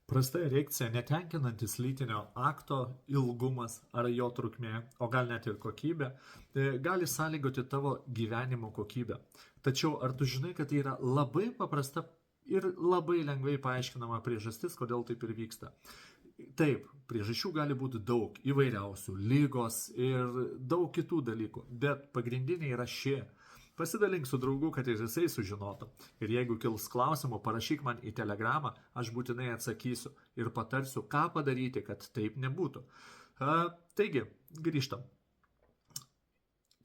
Prasta erekcija netenkinantis lytinio akto ilgumas ar jo trukmė, o gal net ir kokybė, gali sąlygoti tavo gyvenimo kokybę. Tačiau ar tu žinai, kad tai yra labai paprasta ir labai lengvai paaiškinama priežastis, kodėl taip ir vyksta? Taip, priežasčių gali būti daug, įvairiausių, lygos ir daug kitų dalykų, bet pagrindiniai yra šie. Pasidalink su draugu, kad ir jisai sužinotų. Ir jeigu kils klausimų, parašyk man į telegramą, aš būtinai atsakysiu ir patarsiu, ką padaryti, kad taip nebūtų. Taigi, grįžtam.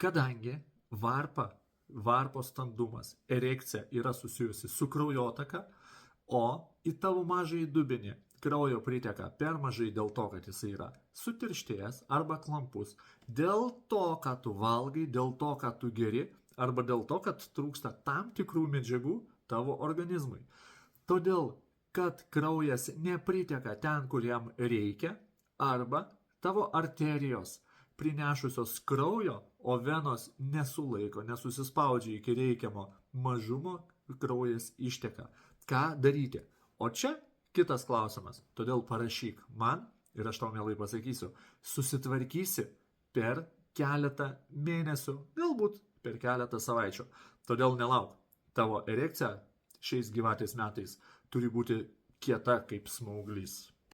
Kadangi varpo standumas, erekcija yra susijusi su kraujotaka, o į tavo mažąjį dubenį kraujo priteka per mažai dėl to, kad jis yra sutirštėjęs arba klampus, dėl to, ką tu valgai, dėl to, ką tu geri, arba dėl to, kad trūksta tam tikrų medžiagų tavo organizmui. Todėl, kad kraujas nepriteka ten, kur jam reikia, arba tavo arterijos prinešusios kraujo, o venos nesulaiko, nesusispaudžia iki reikiamo mažumo, kraujas išteka. Ką daryti? O čia kitas klausimas. Todėl parašyk man ir aš tau mielai pasakysiu, susitvarkysi per keletą mėnesių, galbūt per keletą savaičių. Todėl nelauk. Tavo erekcija šiais gyvatės metais turi būti kieta kaip smauglys.